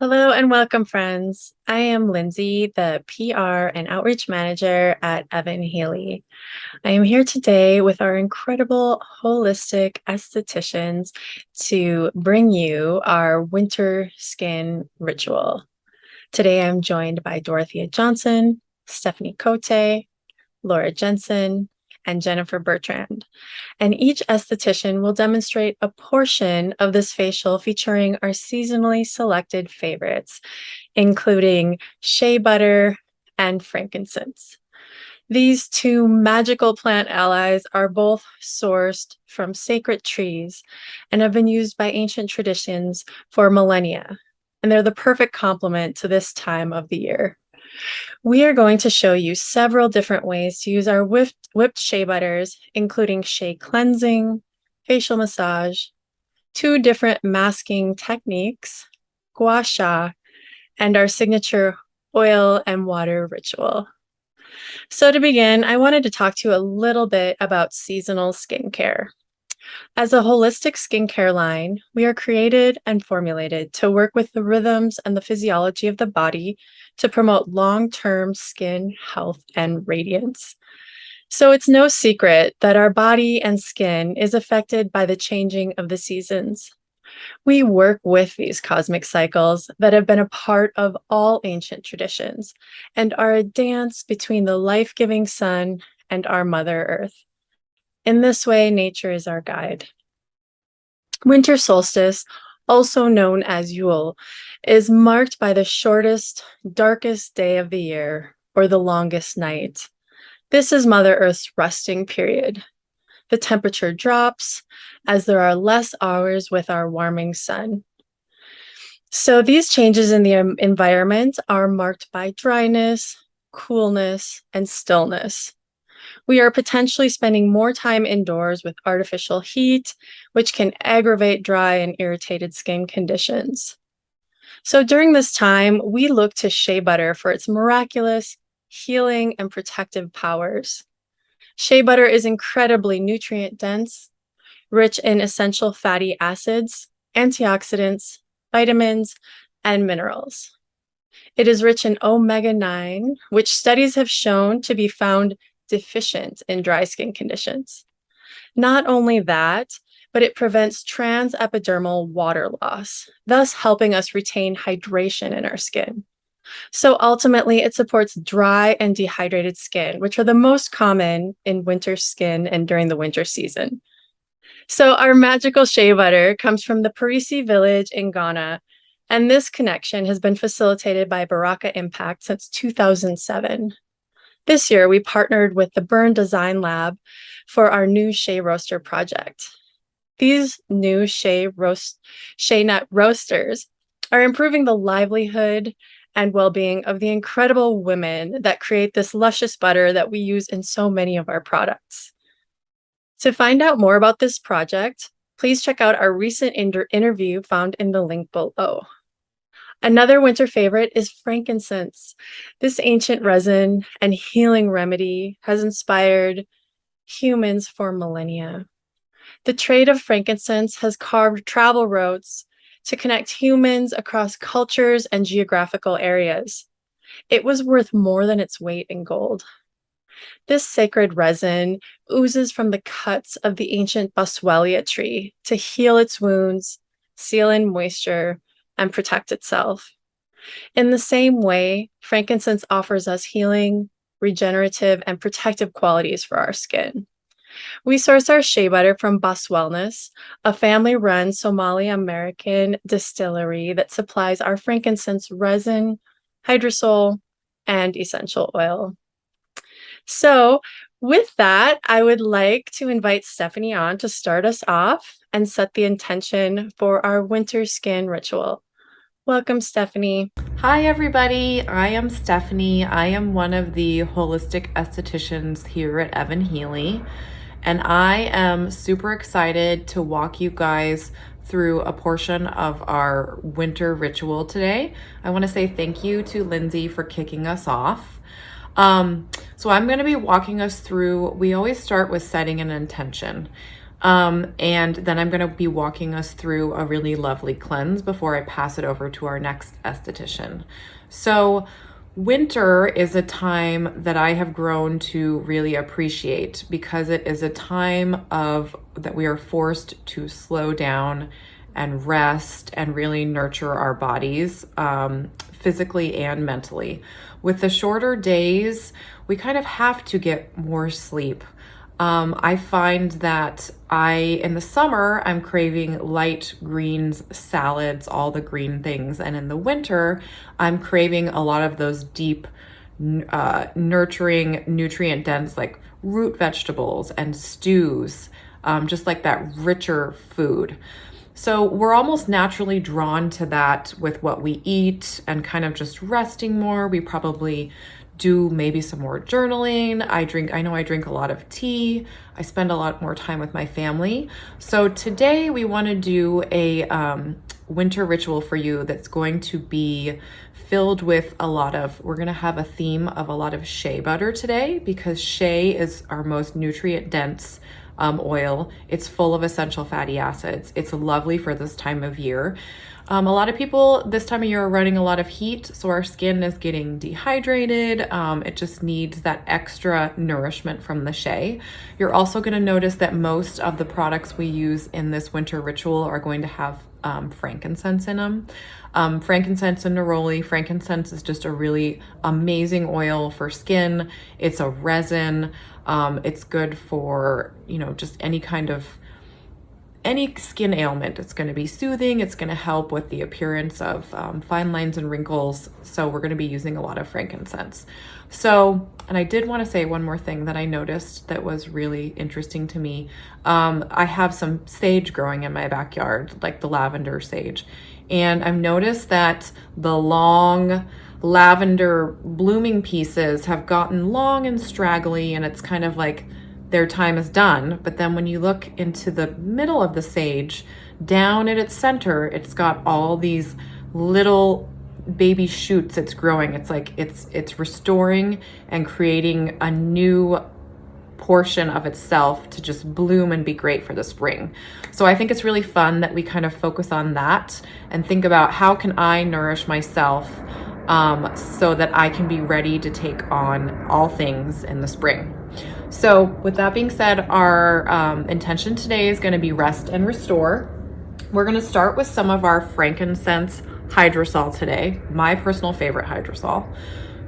Hello and welcome, friends. I am Lindsay, the PR and Outreach Manager at evanhealy. I am here today with our incredible holistic estheticians to bring you our winter skin ritual. Today I'm joined by Dorothea Johnson, Stephanie Cote, Laura Jensen, and Jennifer Bertrand. And each esthetician will demonstrate a portion of this facial featuring our seasonally selected favorites, including shea butter and frankincense. These two magical plant allies are both sourced from sacred trees and have been used by ancient traditions for millennia. And they're the perfect complement to this time of the year. We are going to show you several different ways to use our whipped shea butters, including shea cleansing, facial massage, two different masking techniques, gua sha, and our signature oil and water ritual. So to begin, I wanted to talk to you a little bit about seasonal skincare. As a holistic skincare line, we are created and formulated to work with the rhythms and the physiology of the body to promote long-term skin health and radiance. So it's no secret that our body and skin is affected by the changing of the seasons. We work with these cosmic cycles that have been a part of all ancient traditions and are a dance between the life-giving sun and our Mother Earth. In this way, nature is our guide. Winter solstice, also known as Yule, is marked by the shortest, darkest day of the year, or the longest night. This is Mother Earth's resting period. The temperature drops as there are less hours with our warming sun. So these changes in the environment are marked by dryness, coolness, and stillness. We are potentially spending more time indoors with artificial heat, which can aggravate dry and irritated skin conditions. So during this time, we look to shea butter for its miraculous healing and protective powers. Shea butter is incredibly nutrient dense, rich in essential fatty acids, antioxidants, vitamins, and minerals. It is rich in omega-9, which studies have shown to be found deficient in dry skin conditions. Not only that, but it prevents transepidermal water loss, thus helping us retain hydration in our skin. So ultimately, it supports dry and dehydrated skin, which are the most common in winter skin and during the winter season. So our magical shea butter comes from the Parisi village in Ghana, and this connection has been facilitated by Baraka Impact since 2007. This year, we partnered with the Burn Design Lab for our new shea roaster project. These new shea nut roasters are improving the livelihood and well-being of the incredible women that create this luscious butter that we use in so many of our products. To find out more about this project, please check out our recent interview found in the link below. Another winter favorite is frankincense. This ancient resin and healing remedy has inspired humans for millennia. The trade of frankincense has carved travel routes to connect humans across cultures and geographical areas. It was worth more than its weight in gold. This sacred resin oozes from the cuts of the ancient boswellia tree to heal its wounds, seal in moisture, and protect itself. In the same way, frankincense offers us healing, regenerative, and protective qualities for our skin. We source our shea butter from Bos Wellness, a family-run Somali-American distillery that supplies our frankincense resin, hydrosol, and essential oil. So with that, I would like to invite Stephanie on to start us off and set the intention for our winter skin ritual. Welcome, Stephanie. Hi, everybody. I am Stephanie. I am one of the holistic estheticians here at evanhealy, and I am super excited to walk you guys through a portion of our winter ritual today. I want to say thank you to Lindsay for kicking us off. So I'm going to be walking us through, we always start with setting an intention. And then I'm going to be walking us through a really lovely cleanse before I pass it over to our next esthetician. So winter is a time that I have grown to really appreciate because it is a time of that we are forced to slow down and rest and really nurture our bodies, physically and mentally. With the shorter days, we kind of have to get more sleep. I find that in the summer, I'm craving light greens, salads, all the green things. And in the winter, I'm craving a lot of those deep, nurturing, nutrient dense, like root vegetables and stews, just like that richer food. So we're almost naturally drawn to that with what we eat and kind of just resting more. We probably do maybe some more journaling. I know I drink a lot of tea. I spend a lot more time with my family. So today we want to do a winter ritual for you that's going to be filled with we're going to have a theme of a lot of shea butter today because shea is our most nutrient dense oil. It's full of essential fatty acids. It's lovely for this time of year. A lot of people this time of year are running a lot of heat, so our skin is getting dehydrated. It just needs that extra nourishment from the shea. You're also going to notice that most of the products we use in this winter ritual are going to have frankincense in them. Frankincense and neroli. Frankincense is just a really amazing oil for skin. It's a resin. It's good for, just any skin ailment. It's going to be soothing. It's going to help with the appearance of fine lines and wrinkles. So we're going to be using a lot of frankincense. So, and I did want to say one more thing that I noticed that was really interesting to me. I have some sage growing in my backyard, like the lavender sage. And I've noticed that the long lavender blooming pieces have gotten long and straggly, and it's kind of like their time is done. But then when you look into the middle of the sage, down at its center, it's got all these little baby shoots it's growing. It's like it's restoring and creating a new portion of itself to just bloom and be great for the spring. So I think it's really fun that we kind of focus on that and think about how can I nourish myself so that I can be ready to take on all things in the spring. So with that being said, our intention today is going to be rest and restore. We're going to start with some of our frankincense hydrosol today, my personal favorite hydrosol.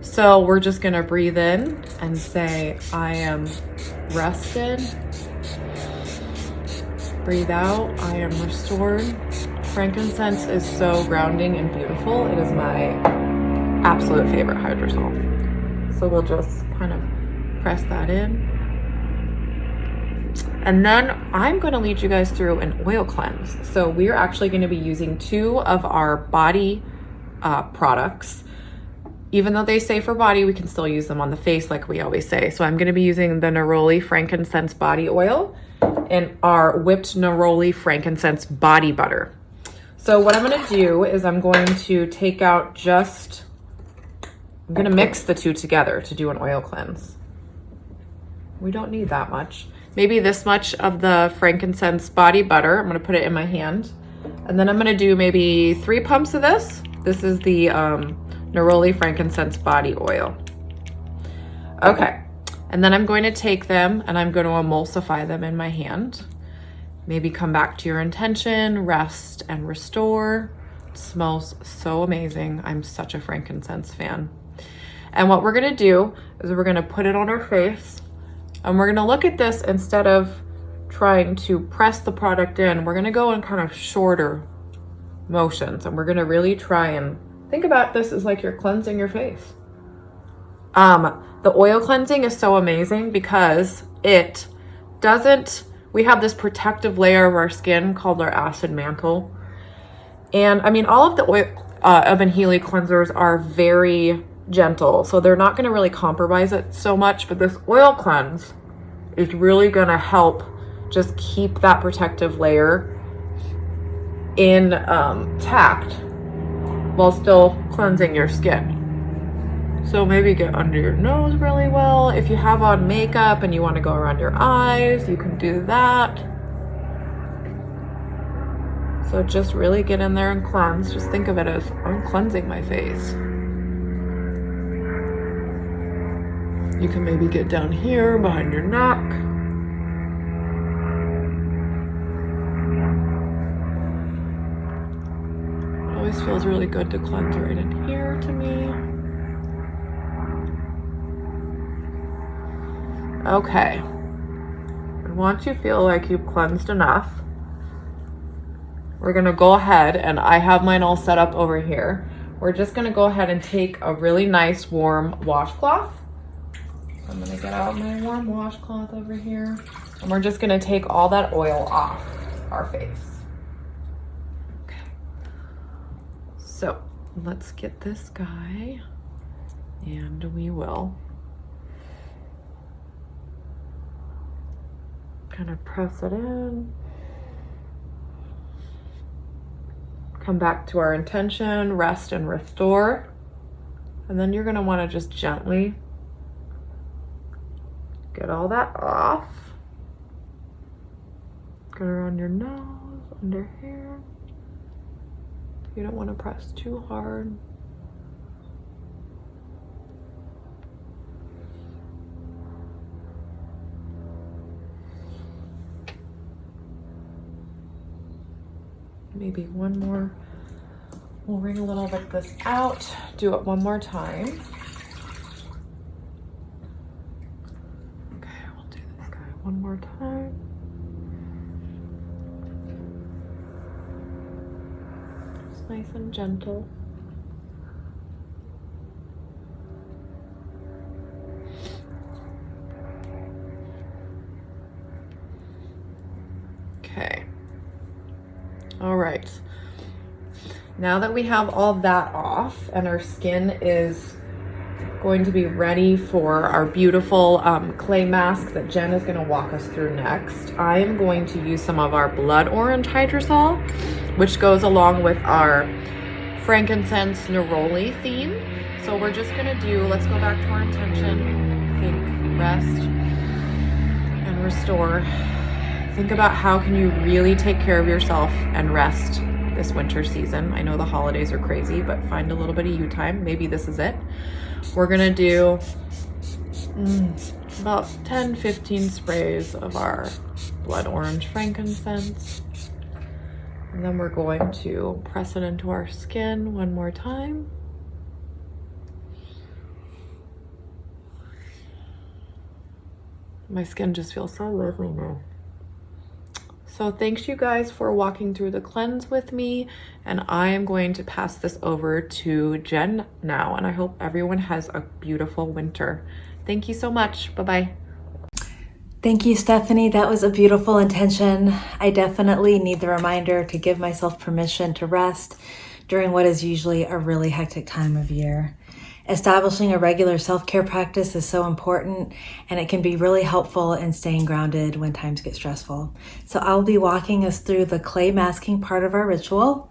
So we're just going to breathe in and say, I am rested. Breathe out, I am restored. Frankincense is so grounding and beautiful. It is my absolute favorite hydrosol. So we'll just kind of press that in. And then I'm going to lead you guys through an oil cleanse. So we're actually going to be using 2 of our body products. Even though they say for body, we can still use them on the face like we always say. So I'm going to be using the Neroli Frankincense Body Oil and our whipped Neroli Frankincense Body Butter. So what I'm going to do is I'm going to take out I'm going to mix the 2 together to do an oil cleanse. We don't need that much. Maybe this much of the frankincense body butter. I'm going to put it in my hand. And then I'm going to do maybe 3 pumps of this. This is the Neroli Frankincense Body Oil. Okay. And then I'm going to take them and I'm going to emulsify them in my hand. Maybe come back to your intention, rest and restore. It smells so amazing. I'm such a frankincense fan. And what we're going to do is we're going to put it on our face. And we're gonna look at this instead of trying to press the product in, we're gonna go in kind of shorter motions. And we're gonna really try and think about this as like you're cleansing your face. The oil cleansing is so amazing because we have this protective layer of our skin called our acid mantle. And I mean, all of the evanhealy cleansers are very gentle, so they're not going to really compromise it so much, but this oil cleanse is really going to help just keep that protective layer intact while still cleansing your skin. So maybe get under your nose really well. If you have on makeup and you want to go around your eyes, you can do that. So just really get in there and cleanse. Just think of it as I'm cleansing my face. You can maybe get down here behind your neck. It always feels really good to cleanse right in here to me. Okay. And once you feel like you've cleansed enough, we're gonna go ahead, and I have mine all set up over here. We're just gonna go ahead and take a really nice warm washcloth. I'm gonna get out my warm washcloth over here, and we're just gonna take all that oil off our face. Okay. So let's get this guy, and we will kind of press it in. Come back to our intention, rest and restore. And then you're gonna wanna just gently get all that off. Get around your nose, under here. You don't wanna press too hard. Maybe one more. We'll wring a little bit of this out. Do it one more time. Okay, we'll do this guy one more time. Just nice and gentle. Okay. All right, now that we have all that off and our skin is going to be ready for our beautiful clay mask that Jen is going to walk us through next, I am going to use some of our blood orange hydrosol, which goes along with our frankincense neroli theme. So we're just going to do, let's go back to our intention, think, rest, and restore. Think about how can you really take care of yourself and rest this winter season. I know the holidays are crazy, but find a little bit of you time. Maybe this is it. We're gonna do about 10-15 sprays of our blood orange frankincense. And then we're going to press it into our skin one more time. My skin just feels so lovely now. So thanks you guys for walking through the cleanse with me, and I am going to pass this over to Jen now, and I hope everyone has a beautiful winter. Thank you so much. Bye-bye. Thank you, Stephanie. That was a beautiful intention. I definitely need the reminder to give myself permission to rest during what is usually a really hectic time of year. Establishing a regular self-care practice is so important, and it can be really helpful in staying grounded when times get stressful. So I'll be walking us through the clay masking part of our ritual.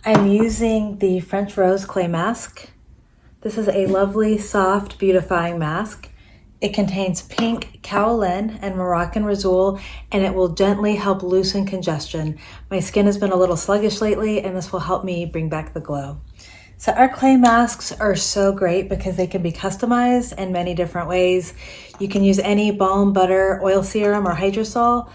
I'm using the French Rose clay mask. This is a lovely, soft, beautifying mask. It contains pink kaolin and Moroccan razoul, and it will gently help loosen congestion. My skin has been a little sluggish lately, and this will help me bring back the glow. So our clay masks are so great because they can be customized in many different ways. You can use any balm, butter, oil serum, or hydrosol.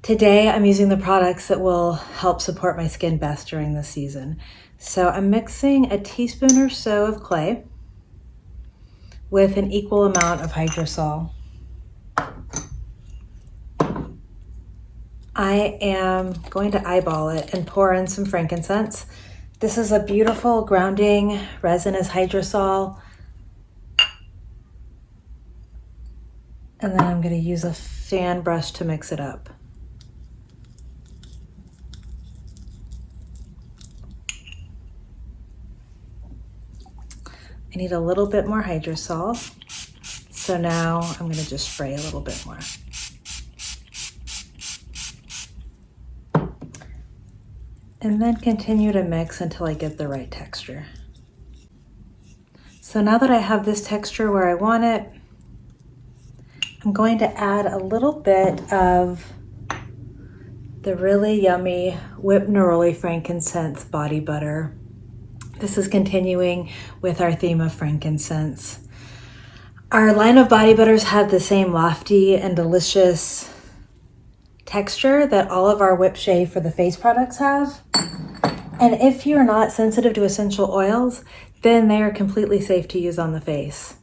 Today, I'm using the products that will help support my skin best during this season. So I'm mixing a teaspoon or so of clay with an equal amount of hydrosol. I am going to eyeball it and pour in some frankincense. This is a beautiful grounding resinous hydrosol. And then I'm going to use a fan brush to mix it up. I need a little bit more hydrosol. So now I'm going to just spray a little bit more. And then continue to mix until I get the right texture. So now that I have this texture where I want it, I'm going to add a little bit of the really yummy whipped neroli frankincense body butter. This is continuing with our theme of frankincense. Our line of body butters have the same lofty and delicious texture that all of our whip shave for the face products have. And if you're not sensitive to essential oils, then they are completely safe to use on the face.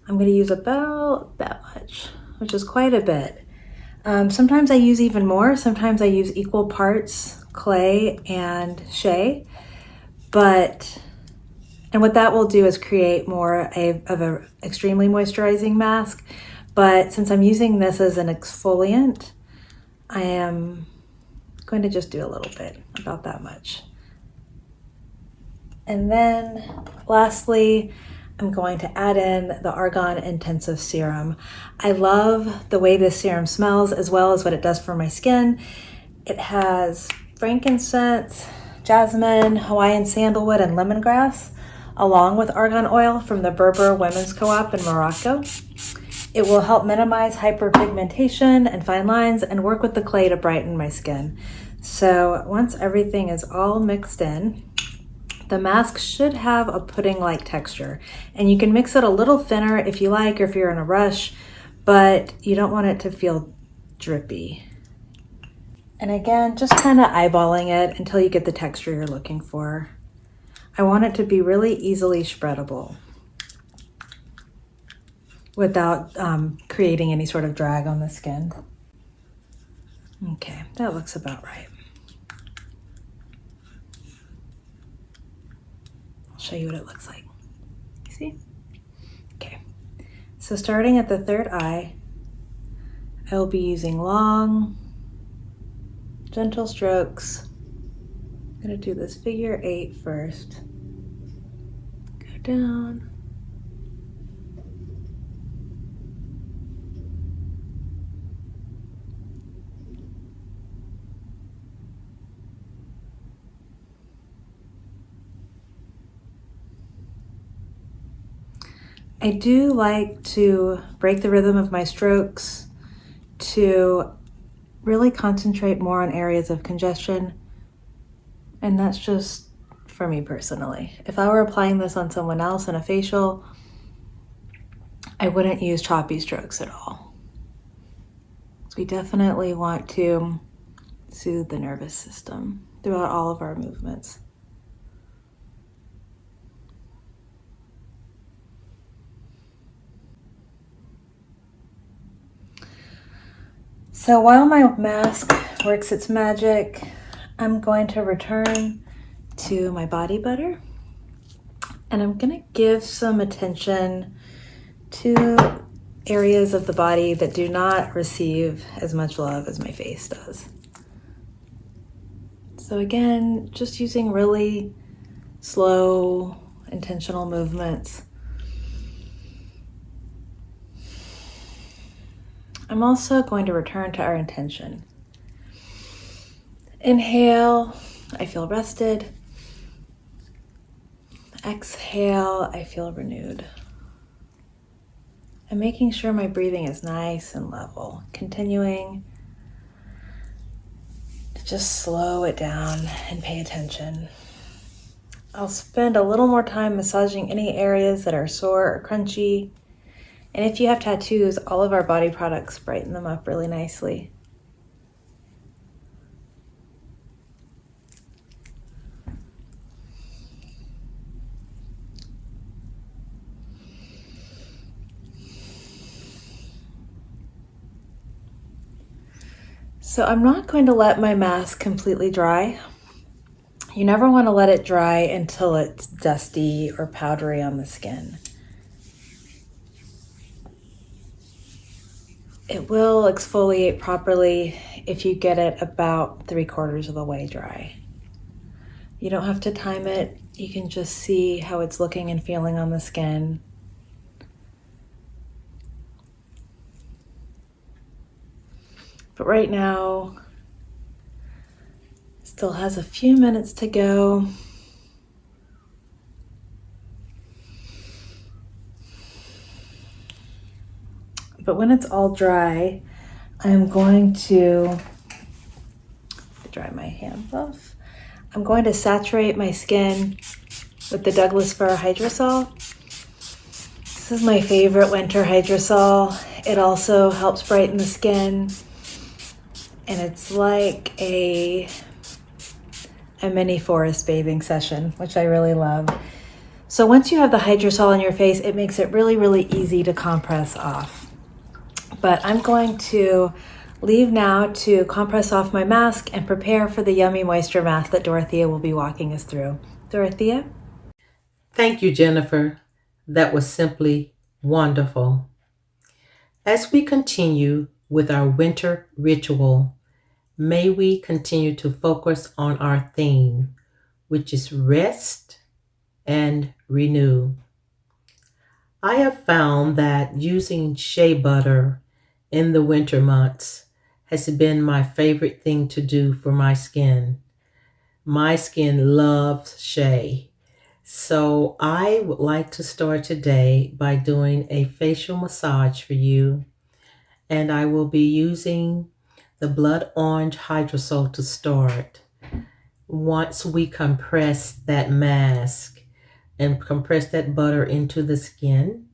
I'm going to use about that much, which is quite a bit. Sometimes I use even more. Sometimes I use equal parts clay and shea. And what that will do is create more of an extremely moisturizing mask. But since I'm using this as an exfoliant, I am going to just do a little bit, about that much. And then lastly, I'm going to add in the Argan Intensive Serum. I love the way this serum smells as well as what it does for my skin. It has frankincense, jasmine, Hawaiian sandalwood, and lemongrass, along with argan oil from the Berber Women's Co-op in Morocco. It will help minimize hyperpigmentation and fine lines and work with the clay to brighten my skin. So once everything is all mixed in, the mask should have a pudding-like texture. And you can mix it a little thinner if you like, or if you're in a rush, but you don't want it to feel drippy. And again, just kind of eyeballing it until you get the texture you're looking for. I want it to be really easily spreadable without creating any sort of drag on the skin. Okay, that looks about right. I'll show you what it looks like. See? Okay, so starting at the third eye, I will be using long, gentle strokes. I'm going to do this figure 8 first. Go down. I do like to break the rhythm of my strokes to really concentrate more on areas of congestion. And that's just for me personally. If I were applying this on someone else in a facial, I wouldn't use choppy strokes at all. So we definitely want to soothe the nervous system throughout all of our movements. So while my mask works its magic, I'm going to return to my body butter, and I'm going to give some attention to areas of the body that do not receive as much love as my face does. So again, just using really slow, intentional movements. I'm also going to return to our intention. Inhale, I feel rested. Exhale, I feel renewed. And making sure my breathing is nice and level, continuing to just slow it down and pay attention. I'll spend a little more time massaging any areas that are sore or crunchy. And if you have tattoos, all of our body products brighten them up really nicely. So I'm not going to let my mask completely dry. You never want to let it dry until it's dusty or powdery on the skin. It will exfoliate properly if you get it about 3/4 of the way dry. You don't have to time it. You can just see how it's looking and feeling on the skin. But right now, it still has a few minutes to go. But when it's all dry, I'm going to off. I'm going to saturate my skin with the Douglas Fir Hydrosol. This is my favorite winter hydrosol. It also helps brighten the skin, and it's like a mini forest bathing session, which I really love. So once you have the hydrosol on your face, it makes it really, really easy to compress off. But I'm going to leave now to compress off my mask and prepare for the yummy moisture mask that Dorothea will be walking us through. Dorothea? Thank you, Jennifer. That was simply wonderful. As we continue with our winter ritual, may we continue to focus on our theme, which is rest and renew. I have found that using shea butter in the winter months has been my favorite thing to do for my skin. My skin loves shea. So I would like to start today by doing a facial massage for you. And I will be using the blood orange hydrosol to start. Once we compress that mask and compress that butter into the skin,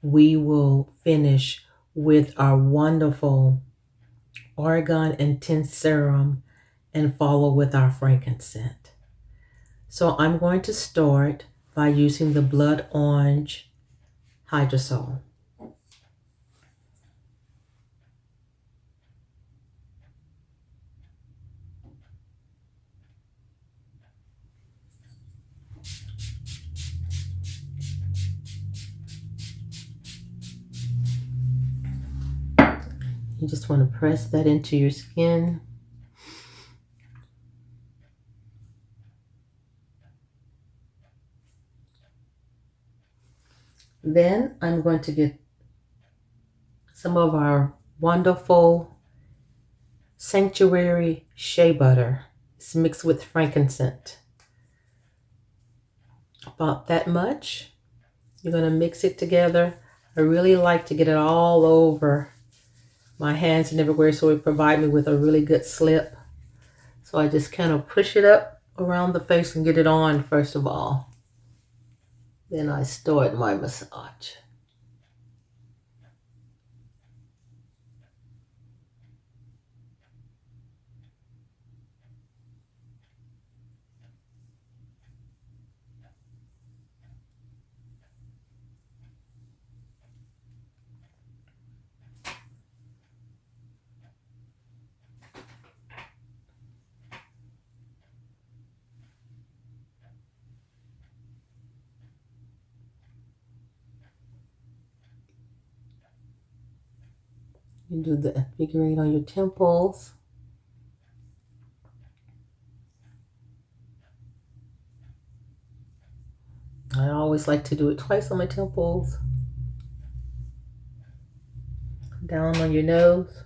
we will finish with our wonderful Oregon Intense Serum and follow with our frankincense. So I'm going to start by using the blood orange hydrosol. You just want to press that into your skin. Then I'm going to get some of our wonderful sanctuary shea butter. It's mixed with frankincense. About that much. You're going to mix it together. I really like to get it all over my hands and everywhere, so it provides me with a really good slip. So I just kind of push it up around the face and get it on first of all. Then I start my massage. You do the figure eight on your temples. I always like to do it twice on my temples. Down on your nose.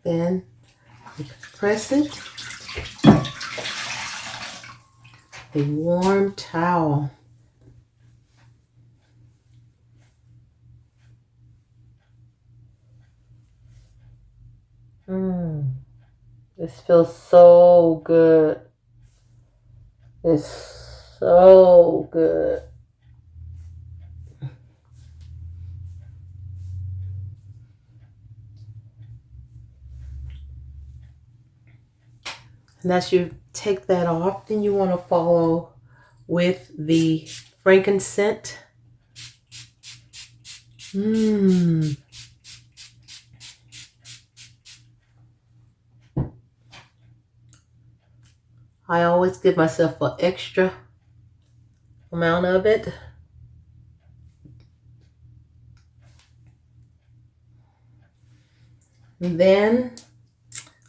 Then you press it. A warm towel. This feels so good. It's so good. And as you take that off, then you want to follow with the frankincense. I always give myself an extra amount of it. And then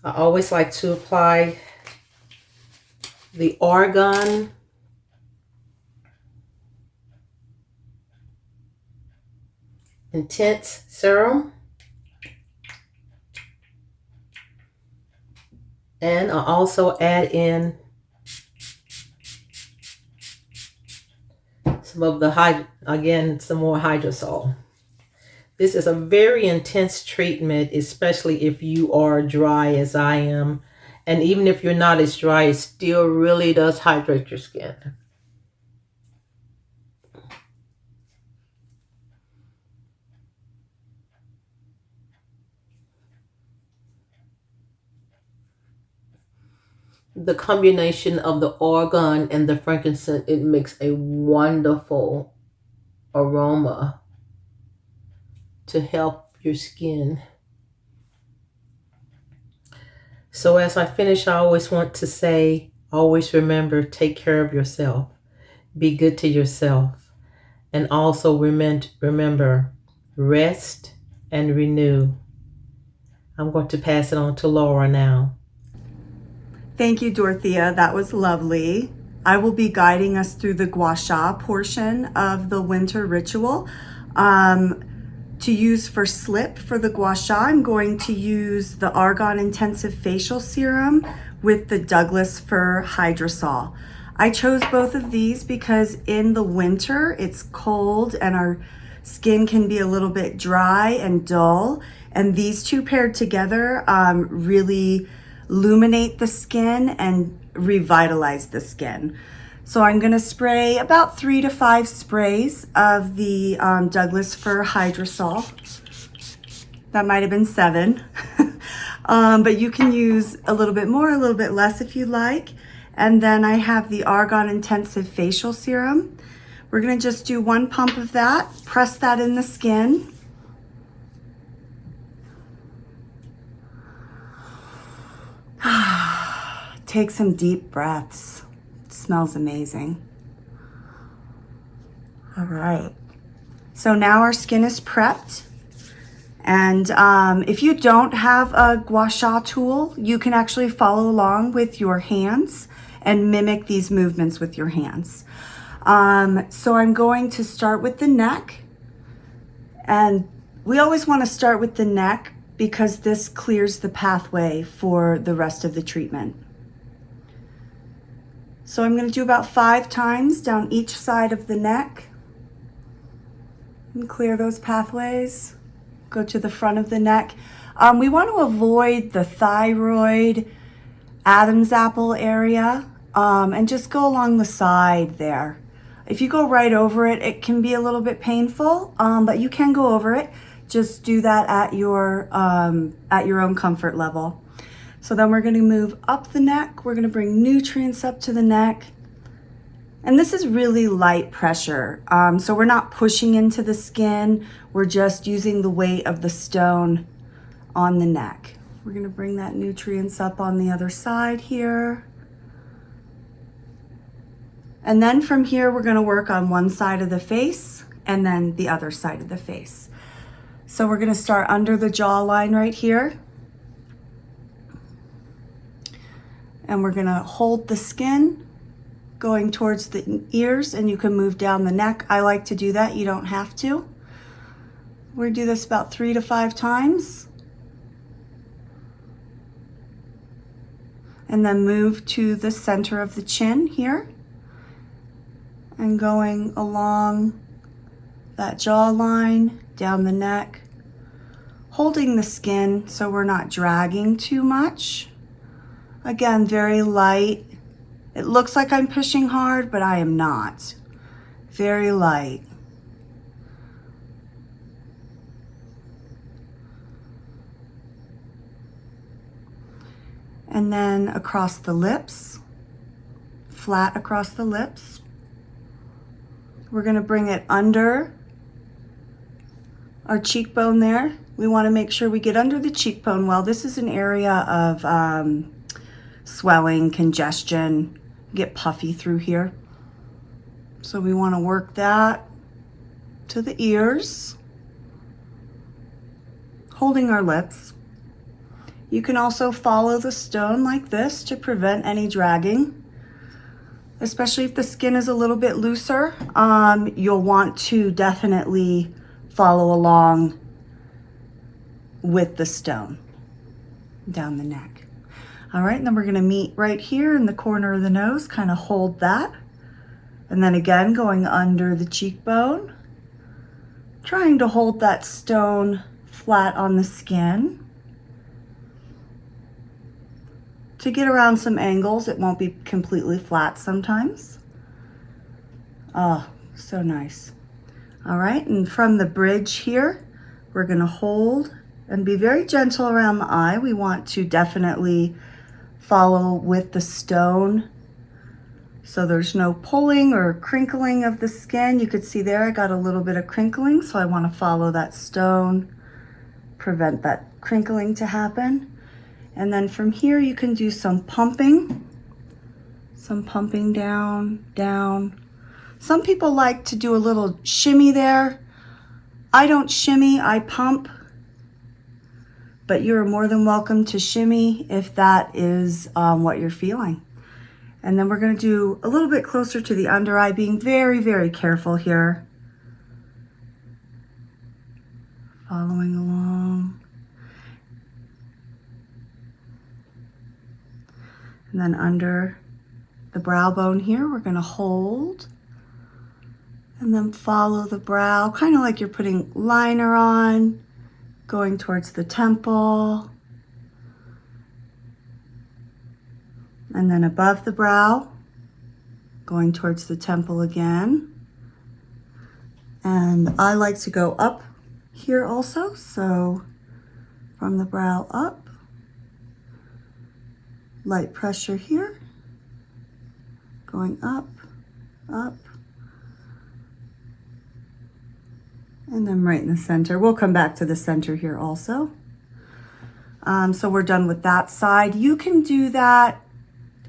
I always like to apply the argan intense serum. And I also add in some of the some more hydrosol. This is a very intense treatment, especially if you are dry as I am. And even if you're not as dry, it still really does hydrate your skin. The combination of the argan and the frankincense, it makes a wonderful aroma to help your skin. So as I finish, I always want to say, always remember, take care of yourself. Be good to yourself. And also remember, rest and renew. I'm going to pass it on to Laura now. Thank you, Dorothea. That was lovely. I will be guiding us through the gua sha portion of the winter ritual. To use for slip for the gua sha, I'm going to use the Argan Intensive Facial Serum with the Douglas Fir Hydrosol. I chose both of these because in the winter it's cold and our skin can be a little bit dry and dull. And these two paired together really illuminate the skin and revitalize the skin. So I'm going to spray about 3 to 5 sprays of the Douglas Fir Hydrosol. That might have been 7. But you can use a little bit more, a little bit less if you like. And then I have the Argan Intensive Facial Serum. We're going to just do 1 pump of that, press that in the skin. Take some deep breaths. It smells amazing. All right. So now our skin is prepped. And if you don't have a gua sha tool, you can actually follow along with your hands and mimic these movements with your hands. So I'm going to start with the neck. And we always want to start with the neck because this clears the pathway for the rest of the treatment. So I'm going to do about 5 times down each side of the neck and clear those pathways. Go to the front of the neck. We want to avoid the thyroid, Adam's apple area, and just go along the side there. If you go right over it, it can be a little bit painful, but you can go over it. Just do that at your own comfort level. So then we're going to move up the neck. We're going to bring nutrients up to the neck. And this is really light pressure. So we're not pushing into the skin. We're just using the weight of the stone on the neck. We're going to bring that nutrients up on the other side here. And then from here, we're going to work on one side of the face and then the other side of the face. So we're going to start under the jawline right here. And we're going to hold the skin going towards the ears, and you can move down the neck. I like to do that. You don't have to. We're going to do this about 3 to 5 times. And then move to the center of the chin here. And going along that jawline, down the neck, holding the skin so we're not dragging too much. Again, very light. It looks like I'm pushing hard, but I am not. Very light. And then across the lips, flat across the lips. We're going to bring it under our cheekbone there. We want to make sure we get under the cheekbone well. This is an area of swelling, congestion, get puffy through here. So we want to work that to the ears, holding our lips. You can also follow the stone like this to prevent any dragging, especially if the skin is a little bit looser. You'll want to definitely follow along with the stone down the neck. All right, and then we're going to meet right here in the corner of the nose, kind of hold that. And then again, going under the cheekbone, trying to hold that stone flat on the skin. To get around some angles, it won't be completely flat sometimes. Oh, so nice. All right, and from the bridge here, we're gonna hold and be very gentle around the eye. We want to definitely follow with the stone so there's no pulling or crinkling of the skin. You could see there I got a little bit of crinkling, so I want to follow that stone, prevent that crinkling to happen. And then from here you can do some pumping down, down. Some people like to do a little shimmy there. I don't shimmy, I pump. But you're more than welcome to shimmy if that is what you're feeling. And then we're going to do a little bit closer to the under eye, being very, very careful here. Following along. And then under the brow bone here, we're going to hold. And then follow the brow, kind of like you're putting liner on, going towards the temple. And then above the brow, going towards the temple again. And I like to go up here also, so from the brow up, light pressure here, going up, up, and then right in the center. We'll come back to the center here also. So we're done with that side. You can do that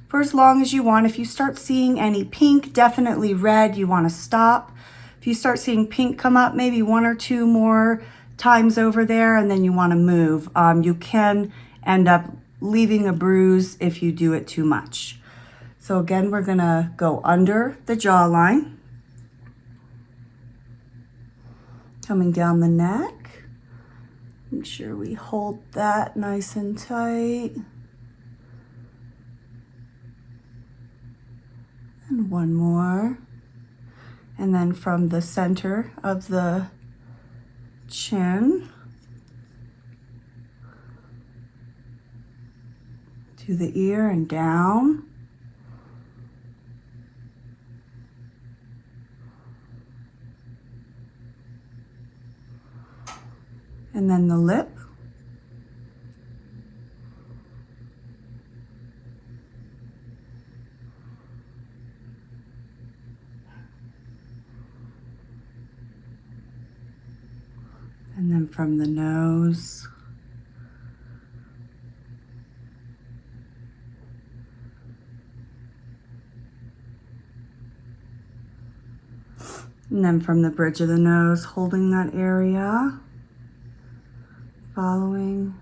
for as long as you want. If you start seeing any pink, definitely red, you want to stop. If you start seeing pink come up, maybe 1 or 2 more times over there, and then you want to move. You can end up leaving a bruise if you do it too much. So again, we're going to go under the jawline, coming down the neck. Make sure we hold that nice and tight. And one more. And then from the center of the chin to the ear and down. And then the lip. And then from the nose. And then from the bridge of the nose, holding that area, following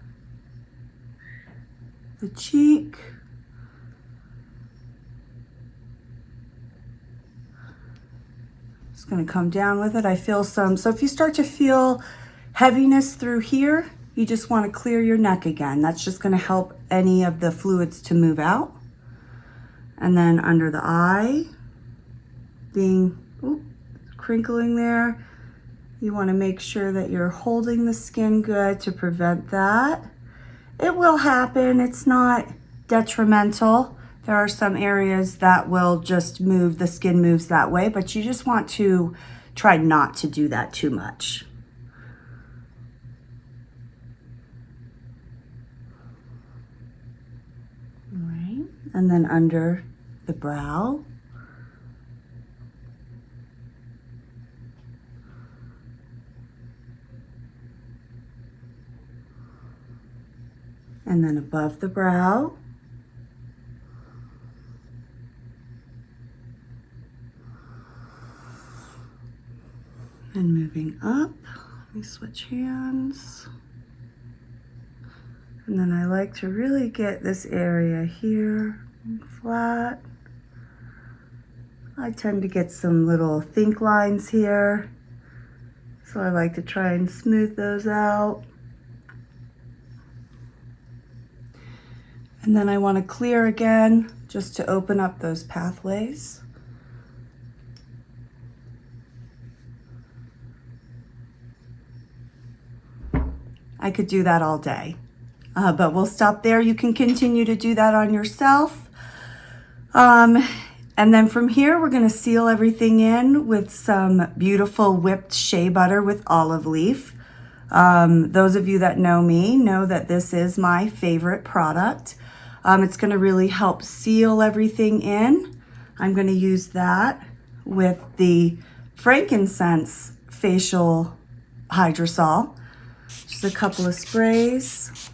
the cheek. Just going to come down with it. I feel some, so if you start to feel heaviness through here, you just want to clear your neck again. That's just going to help any of the fluids to move out. And then under the eye, being crinkling there, you want to make sure that you're holding the skin good to prevent that. It will happen. It's not detrimental. There are some areas that will just move, the skin moves that way, but you just want to try not to do that too much. All right, and then under the brow. And then above the brow. And moving up, let me switch hands. And then I like to really get this area here flat. I tend to get some little think lines here, so I like to try and smooth those out. And then I want to clear again, just to open up those pathways. I could do that all day, but we'll stop there. You can continue to do that on yourself. And then from here, we're going to seal everything in with some beautiful whipped shea butter with olive leaf. Those of you that know me know that this is my favorite product. It's going to really help seal everything in. I'm going to use that with the frankincense facial hydrosol. Just a couple of sprays.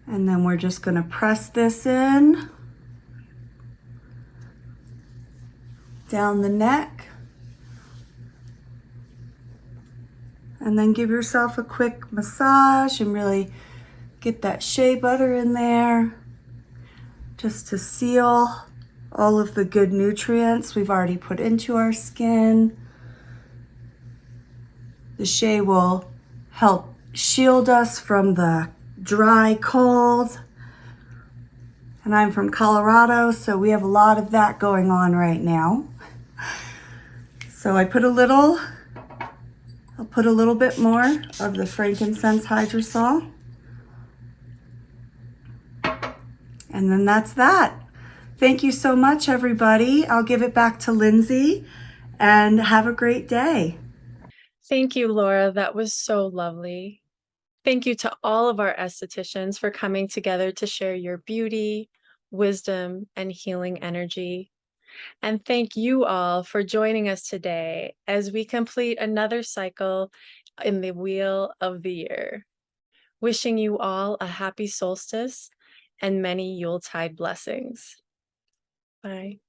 And then we're just going to press this in down the neck. And then give yourself a quick massage and really get that shea butter in there just to seal all of the good nutrients we've already put into our skin. The shea will help shield us from the dry cold. And I'm from Colorado, so we have a lot of that going on right now. So I'll put a little bit more of the frankincense hydrosol. And then that's that. Thank you so much, everybody. I'll give it back to Lindsay, and have a great day. Thank you, Laura. That was so lovely. Thank you to all of our estheticians for coming together to share your beauty, wisdom, and healing energy. And thank you all for joining us today as we complete another cycle in the Wheel of the Year. Wishing you all a happy solstice and many Yuletide blessings. Bye.